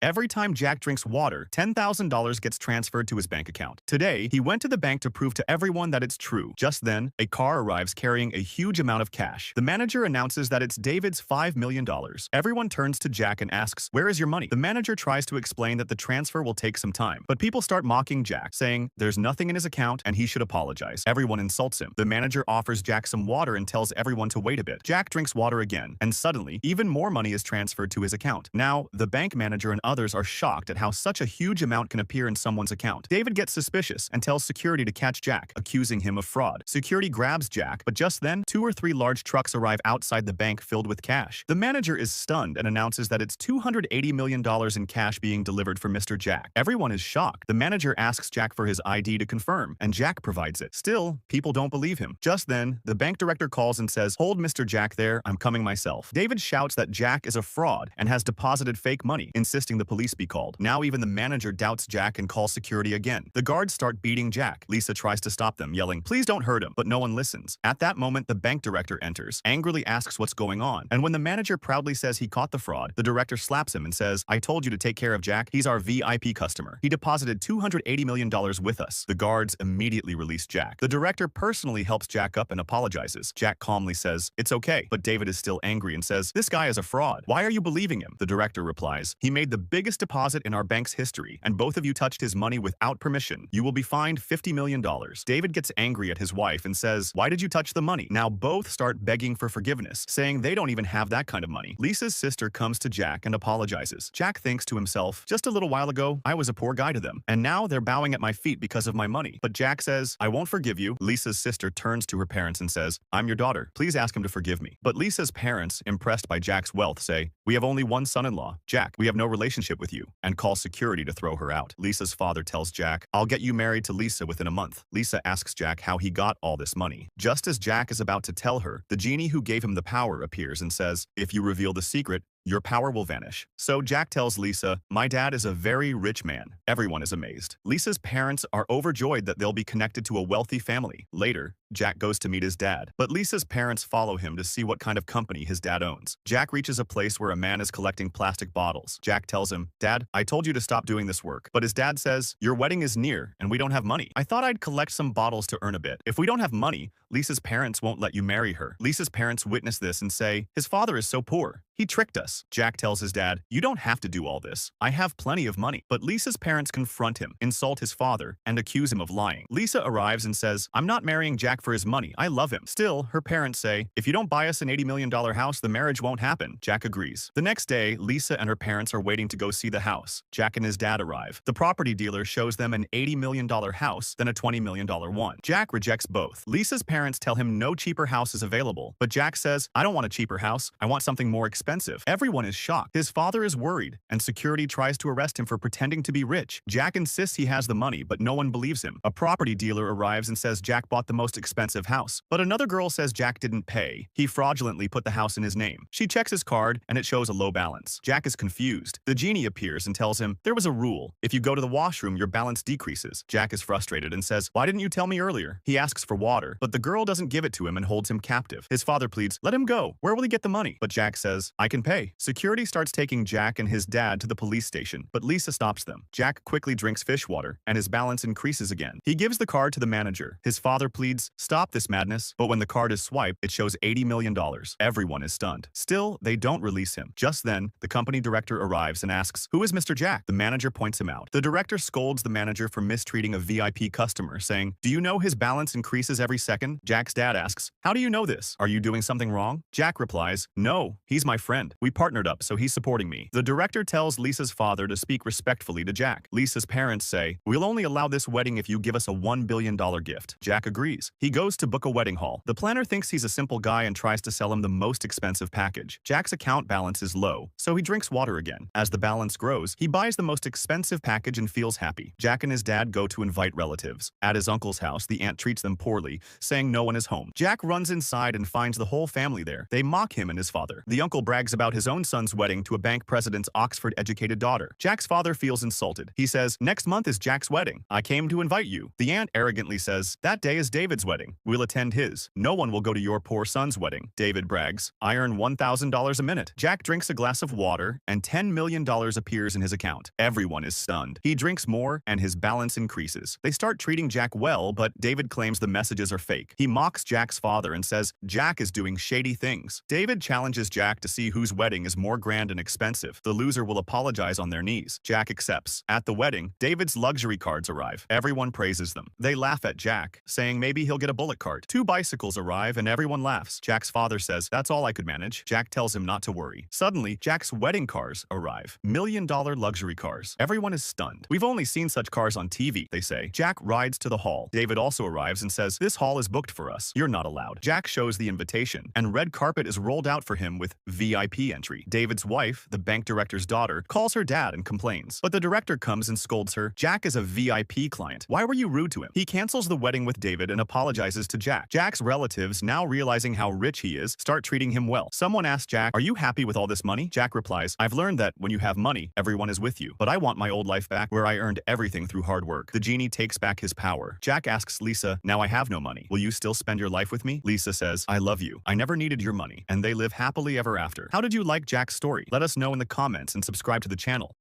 Every time Jack drinks water, $10,000 gets transferred to his bank account. Today, he went to the bank to prove to everyone that it's true. Just then, a car arrives carrying a huge amount of cash. The manager announces that it's David's $5 million. Everyone turns to Jack and asks, "Where is your money?" The manager tries to explain that the transfer will take some time, but people start mocking Jack, saying there's nothing in his account and he should apologize. Everyone insults him. The manager offers Jack some water and tells everyone to wait a bit. Jack drinks water again, and suddenly, even more money is transferred to his account. Now, the bank manager and others are shocked at how such a huge amount can appear in someone's account. David gets suspicious and tells security to catch Jack, accusing him of fraud. Security grabs Jack, but just then, 2 or 3 large trucks arrive outside the bank filled with cash. The manager is stunned and announces that it's $280 million in cash being delivered for Mr. Jack. Everyone is shocked. The manager asks Jack for his ID to confirm, and Jack provides it. Still, people don't believe him. Just then, the bank director calls and says, "Hold Mr. Jack there, I'm coming myself." David shouts that Jack is a fraud and has deposited fake money, insisting the police be called. Now even the manager doubts Jack and calls security again. The guards start beating Jack. Lisa tries to stop them, yelling, "Please don't hurt him," but no one listens. At that moment, the bank director enters, angrily asks what's going on, and when the manager proudly says he caught the fraud, the director slaps him and says, "I told you to take care of Jack. He's our VIP customer. He deposited $280 million with us." The guards immediately release Jack. The director personally helps Jack up and apologizes. Jack calmly says, "It's okay," but David is still angry and says, "This guy is a fraud. Why are you believing him?" The director replies, "He made the biggest deposit in our bank's history, and both of you touched his money without permission. You will be fined $50 million. David gets angry at his wife and says, "Why did you touch the money?" Now both start begging for forgiveness, saying they don't even have that kind of money. Lisa's sister comes to Jack and apologizes. Jack thinks to himself, "Just a little while ago, I was a poor guy to them, and now they're bowing at my feet because of my money." But Jack says, "I won't forgive you." Lisa's sister turns to her parents and says, "I'm your daughter. Please ask him to forgive me." But Lisa's parents, impressed by Jack's wealth, say, "We have only one son-in-law. Jack, we have no relationship with you," and call security to throw her out. Lisa's father tells Jack, "I'll get you married to Lisa within a month." Lisa asks Jack how he got all this money. Just as Jack is about to tell her, the genie who gave him the power appears and says, "If you reveal the secret, your power will vanish." So Jack tells Lisa, "My dad is a very rich man." Everyone is amazed. Lisa's parents are overjoyed that they'll be connected to a wealthy family. Later, Jack goes to meet his dad, but Lisa's parents follow him to see what kind of company his dad owns. Jack reaches a place where a man is collecting plastic bottles. Jack tells him, "Dad, I told you to stop doing this work." But his dad says, "Your wedding is near, and we don't have money. I thought I'd collect some bottles to earn a bit. If we don't have money, Lisa's parents won't let you marry her." Lisa's parents witness this and say, "His father is so poor. He tricked us." Jack tells his dad, "You don't have to do all this. I have plenty of money." But Lisa's parents confront him, insult his father, and accuse him of lying. Lisa arrives and says, "I'm not marrying Jack for his money. I love him." Still, her parents say, "If you don't buy us an $80 million house, the marriage won't happen." Jack agrees. The next day, Lisa and her parents are waiting to go see the house. Jack and his dad arrive. The property dealer shows them an $80 million house, then a $20 million one. Jack rejects both. Lisa's parents tell him no cheaper house is available, but Jack says, "I don't want a cheaper house. I want something more expensive." Everyone is shocked. His father is worried, and security tries to arrest him for pretending to be rich. Jack insists he has the money, but no one believes him. A property dealer arrives and says Jack bought the most expensive house, but another girl says Jack didn't pay. He fraudulently put the house in his name. She checks his card, and it shows a low balance. Jack is confused. The genie appears and tells him, "There was a rule. If you go to the washroom, your balance decreases." Jack is frustrated and says, "Why didn't you tell me earlier?" He asks for water, but the girl doesn't give it to him and holds him captive. His father pleads, "Let him go. Where will he get the money?" But Jack says, "I can pay." Security starts taking Jack and his dad to the police station, but Lisa stops them. Jack quickly drinks fish water, and his balance increases again. He gives the card to the manager. His father pleads, "Stop this madness," but when the card is swiped, it shows $80 million. Everyone is stunned. Still, they don't release him. Just then, the company director arrives and asks, "Who is Mr. Jack?" The manager points him out. The director scolds the manager for mistreating a VIP customer, saying, "Do you know his balance increases every second?" Jack's dad asks, "How do you know this? Are you doing something wrong?" Jack replies, "No, he's my friend. We partnered up, so he's supporting me." The director tells Lisa's father to speak respectfully to Jack. Lisa's parents say, "We'll only allow this wedding if you give us a $1 billion gift." Jack agrees. He goes to book a wedding hall. The planner thinks he's a simple guy and tries to sell him the most expensive package. Jack's account balance is low, so he drinks water again. As the balance grows, he buys the most expensive package and feels happy. Jack and his dad go to invite relatives. At his uncle's house, the aunt treats them poorly, saying no one is home. Jack runs inside and finds the whole family there. They mock him and his father. The uncle brags brags about his own son's wedding to a bank president's Oxford-educated daughter. Jack's father feels insulted. He says, "Next month is Jack's wedding. I came to invite you." The aunt arrogantly says, "That day is David's wedding. We'll attend his. No one will go to your poor son's wedding." David brags, "I earn $1,000 a minute." Jack drinks a glass of water, and $10 million appears in his account. Everyone is stunned. He drinks more, and his balance increases. They start treating Jack well, but David claims the messages are fake. He mocks Jack's father and says Jack is doing shady things. David challenges Jack to see whose wedding is more grand and expensive. The loser will apologize on their knees. Jack accepts. At the wedding, David's luxury cards arrive. Everyone praises them. They laugh at Jack, saying maybe he'll get a bullet cart. 2 bicycles arrive and everyone laughs. Jack's father says, "That's all I could manage." Jack tells him not to worry. Suddenly, Jack's wedding cars arrive. $1 million luxury cars. Everyone is stunned. "We've only seen such cars on TV," they say. Jack rides to the hall. David also arrives and says, "This hall is booked for us. You're not allowed." Jack shows the invitation, and red carpet is rolled out for him with VIP entry. David's wife, the bank director's daughter, calls her dad and complains. But the director comes and scolds her. "Jack is a VIP client. Why were you rude to him?" He cancels the wedding with David and apologizes to Jack. Jack's relatives, now realizing how rich he is, start treating him well. Someone asks Jack, "Are you happy with all this money?" Jack replies, "I've learned that when you have money, everyone is with you. But I want my old life back where I earned everything through hard work." The genie takes back his power. Jack asks Lisa, "Now I have no money. Will you still spend your life with me?" Lisa says, "I love you. I never needed your money." And they live happily ever after. How did you like Jack's story? Let us know in the comments and subscribe to the channel.